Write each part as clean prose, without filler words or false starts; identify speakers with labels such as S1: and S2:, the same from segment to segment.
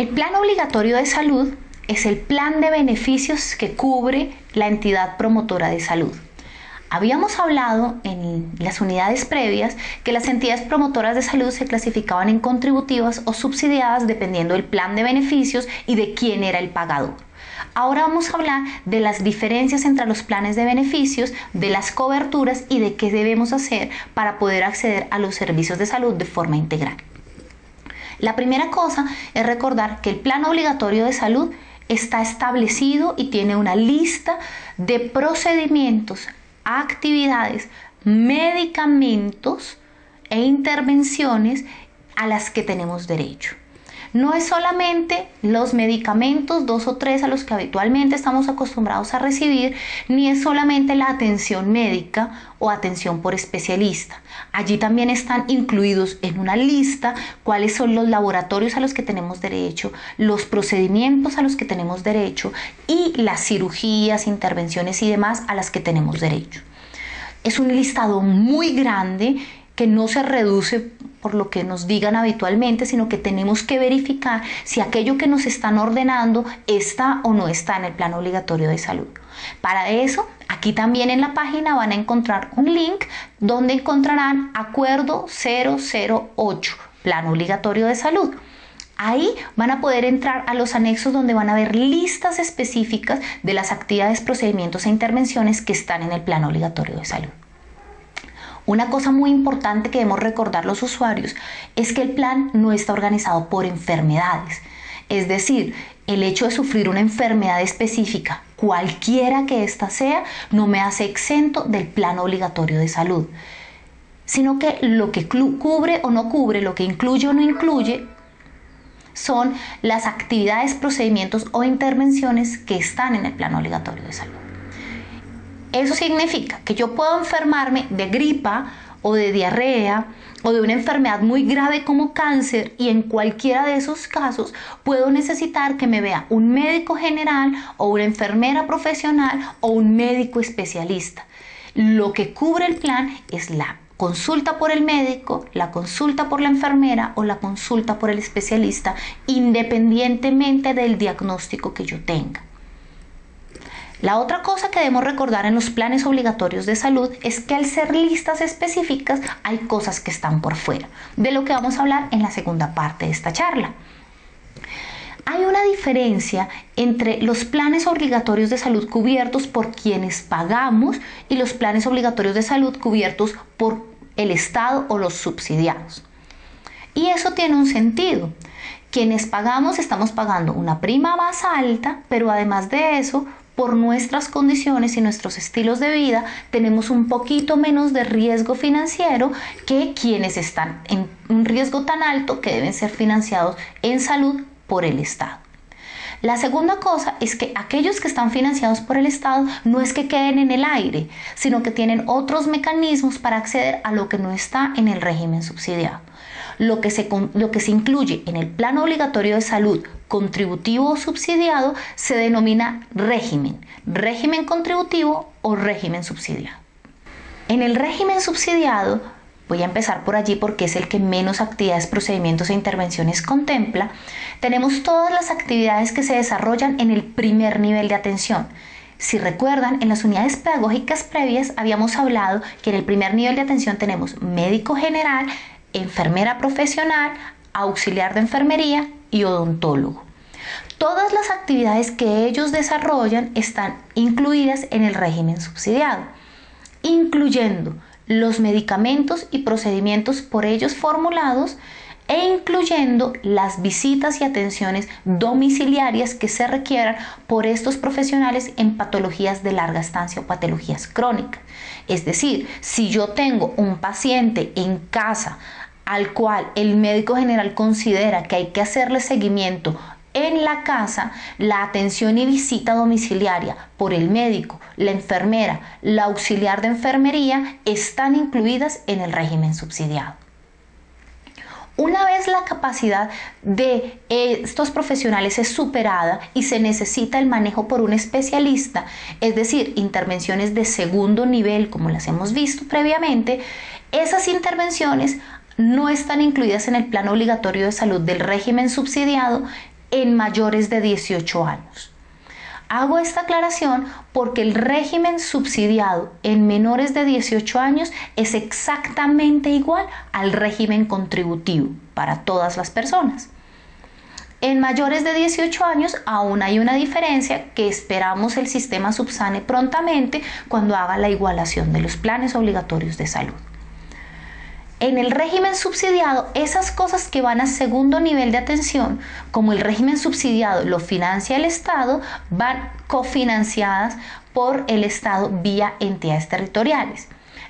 S1: El plan obligatorio de salud es el plan de beneficios que cubre la entidad promotora de salud. Habíamos hablado en las unidades previas que las entidades promotoras de salud se clasificaban en contributivas o subsidiadas dependiendo del plan de beneficios y de quién era el pagador. Ahora vamos a hablar de las diferencias entre los planes de beneficios, de las coberturas y de qué debemos hacer para poder acceder a los servicios de salud de forma integral. La primera cosa es recordar que el plan obligatorio de salud está establecido y tiene una lista de procedimientos, actividades, medicamentos e intervenciones a las que tenemos derecho. No es solamente los medicamentos, 2 o 3 a los que habitualmente estamos acostumbrados a recibir, ni es solamente la atención médica o atención por especialista. Allí también están incluidos en una lista cuáles son los laboratorios a los que tenemos derecho, los procedimientos a los que tenemos derecho y las cirugías, intervenciones y demás a las que tenemos derecho. Es un listado muy grande que no se reduce por lo que nos digan habitualmente, sino que tenemos que verificar si aquello que nos están ordenando está o no está en el plan obligatorio de salud. Para eso, aquí también en la página van a encontrar un link donde encontrarán Acuerdo 008, Plan Obligatorio de Salud. Ahí van a poder entrar a los anexos donde van a ver listas específicas de las actividades, procedimientos e intervenciones que están en el plan obligatorio de salud. Una cosa muy importante que debemos recordar los usuarios es que el plan no está organizado por enfermedades. Es decir, el hecho de sufrir una enfermedad específica, cualquiera que ésta sea, no me hace exento del plan obligatorio de salud. Sino que lo que cubre o no cubre, lo que incluye o no incluye, son las actividades, procedimientos o intervenciones que están en el plan obligatorio de salud. Eso significa que yo puedo enfermarme de gripa o de diarrea o de una enfermedad muy grave como cáncer y en cualquiera de esos casos puedo necesitar que me vea un médico general o una enfermera profesional o un médico especialista. Lo que cubre el plan es la consulta por el médico, la consulta por la enfermera o la consulta por el especialista, independientemente del diagnóstico que yo tenga. La otra cosa que debemos recordar en los planes obligatorios de salud es que al ser listas específicas hay cosas que están por fuera, de lo que vamos a hablar en la segunda parte de esta charla. Hay una diferencia entre los planes obligatorios de salud cubiertos por quienes pagamos y los planes obligatorios de salud cubiertos por el Estado o los subsidiados. Y eso tiene un sentido. Quienes pagamos estamos pagando una prima más alta, pero además de eso, por nuestras condiciones y nuestros estilos de vida, tenemos un poquito menos de riesgo financiero que quienes están en un riesgo tan alto que deben ser financiados en salud por el Estado. La segunda cosa es que aquellos que están financiados por el Estado no es que queden en el aire, sino que tienen otros mecanismos para acceder a lo que no está en el régimen subsidiado. Lo que se incluye en el plan obligatorio de salud contributivo o subsidiado se denomina régimen contributivo o régimen subsidiado. En el régimen subsidiado, voy a empezar por allí porque es el que menos actividades, procedimientos e intervenciones contempla, tenemos todas las actividades que se desarrollan en el primer nivel de atención. Si recuerdan, en las unidades pedagógicas previas habíamos hablado que en el primer nivel de atención tenemos médico general, enfermera profesional, auxiliar de enfermería y odontólogo. Todas las actividades que ellos desarrollan están incluidas en el régimen subsidiado, incluyendo los medicamentos y procedimientos por ellos formulados e incluyendo las visitas y atenciones domiciliarias que se requieran por estos profesionales en patologías de larga estancia o patologías crónicas. Es decir, si yo tengo un paciente en casa al cual el médico general considera que hay que hacerle seguimiento en la casa, la atención y visita domiciliaria por el médico, la enfermera, la auxiliar de enfermería están incluidas en el régimen subsidiado. Una vez la capacidad de estos profesionales es superada y se necesita el manejo por un especialista, es decir, intervenciones de segundo nivel como las hemos visto previamente, esas intervenciones no están incluidas en el plan obligatorio de salud del régimen subsidiado en mayores de 18 años. Hago esta aclaración porque el régimen subsidiado en menores de 18 años es exactamente igual al régimen contributivo para todas las personas. En mayores de 18 años aún hay una diferencia que esperamos el sistema subsane prontamente cuando haga la igualación de los planes obligatorios de salud. En el régimen subsidiado, esas cosas que van a segundo nivel de atención, como el régimen subsidiado lo financia el Estado, van cofinanciadas por el Estado vía entidades territoriales.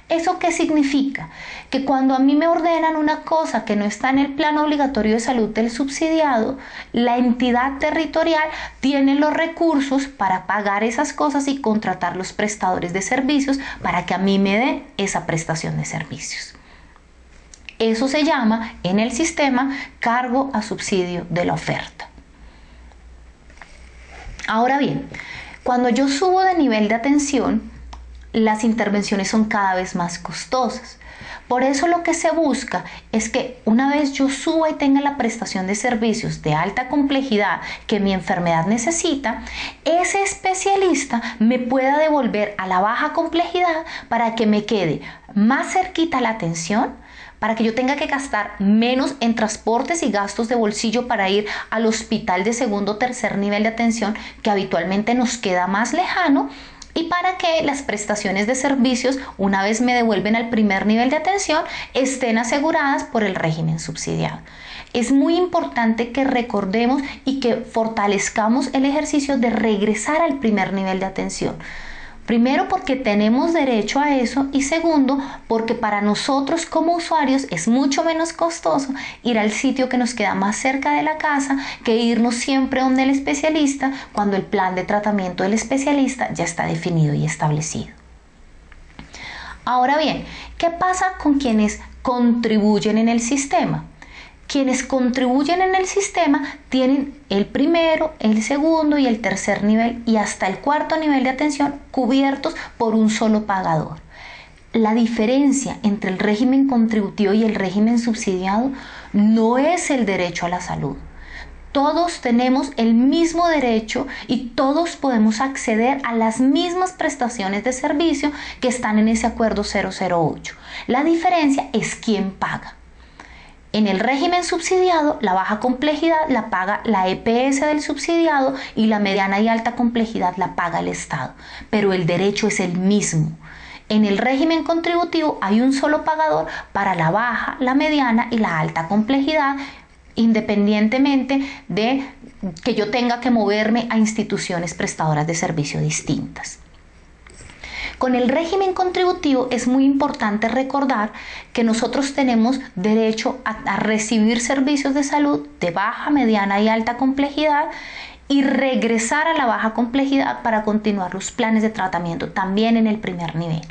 S1: ¿Eso qué significa? Que cuando a mí me ordenan una cosa que no está en el plan obligatorio de salud del subsidiado, la entidad territorial tiene los recursos para pagar esas cosas y contratar los prestadores de servicios para que a mí me den esa prestación de servicios. Eso se llama en el sistema cargo a subsidio de la oferta. Ahora bien, cuando yo subo de nivel de atención, las intervenciones son cada vez más costosas. Por eso lo que se busca es que una vez yo suba y tenga la prestación de servicios de alta complejidad que mi enfermedad necesita, ese especialista me pueda devolver a la baja complejidad para que me quede más cerquita la atención, para que yo tenga que gastar menos en transportes y gastos de bolsillo para ir al hospital de segundo o tercer nivel de atención que habitualmente nos queda más lejano, y para que las prestaciones de servicios, una vez me devuelven al primer nivel de atención, estén aseguradas por el régimen subsidiado. Es muy importante que recordemos y que fortalezcamos el ejercicio de regresar al primer nivel de atención. Primero, porque tenemos derecho a eso, y segundo, porque para nosotros como usuarios es mucho menos costoso ir al sitio que nos queda más cerca de la casa que irnos siempre donde el especialista cuando el plan de tratamiento del especialista ya está definido y establecido. Ahora bien, ¿qué pasa con quienes contribuyen en el sistema? Quienes contribuyen en el sistema tienen el primero, el segundo y el tercer nivel y hasta el cuarto nivel de atención cubiertos por un solo pagador. La diferencia entre el régimen contributivo y el régimen subsidiado no es el derecho a la salud. Todos tenemos el mismo derecho y todos podemos acceder a las mismas prestaciones de servicio que están en ese acuerdo 008. La diferencia es quién paga. En el régimen subsidiado, la baja complejidad la paga la EPS del subsidiado y la mediana y alta complejidad la paga el Estado, pero el derecho es el mismo. En el régimen contributivo hay un solo pagador para la baja, la mediana y la alta complejidad, independientemente de que yo tenga que moverme a instituciones prestadoras de servicio distintas. Con el régimen contributivo es muy importante recordar que nosotros tenemos derecho a recibir servicios de salud de baja, mediana y alta complejidad y regresar a la baja complejidad para continuar los planes de tratamiento también en el primer nivel.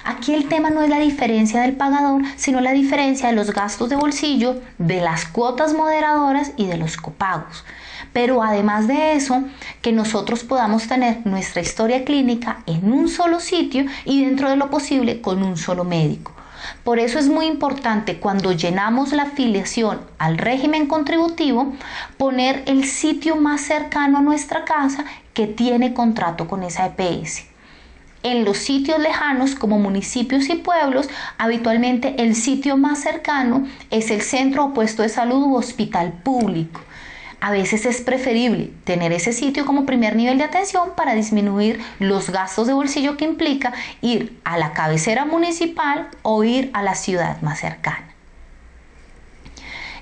S1: Aquí el tema no es la diferencia del pagador, sino la diferencia de los gastos de bolsillo, de las cuotas moderadoras y de los copagos. Pero además de eso, que nosotros podamos tener nuestra historia clínica en un solo sitio y dentro de lo posible con un solo médico. Por eso es muy importante cuando llenamos la afiliación al régimen contributivo, poner el sitio más cercano a nuestra casa que tiene contrato con esa EPS. En los sitios lejanos como municipios y pueblos, habitualmente el sitio más cercano es el centro o puesto de salud u hospital público. A veces es preferible tener ese sitio como primer nivel de atención para disminuir los gastos de bolsillo que implica ir a la cabecera municipal o ir a la ciudad más cercana.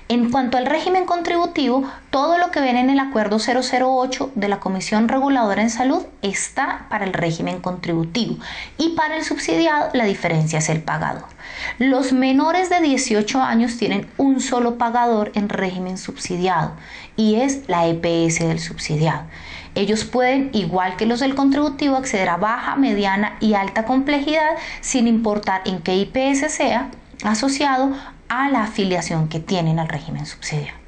S1: En cuanto al régimen contributivo, todo lo que ven en el acuerdo 008 de la Comisión Reguladora en Salud está para el régimen contributivo y para el subsidiado la diferencia es el pagador. Los menores de 18 años tienen un solo pagador en régimen subsidiado y es la EPS del subsidiado. Ellos pueden, igual que los del contributivo, acceder a baja, mediana y alta complejidad sin importar en qué IPS sea asociado a la afiliación que tienen al régimen subsidiado.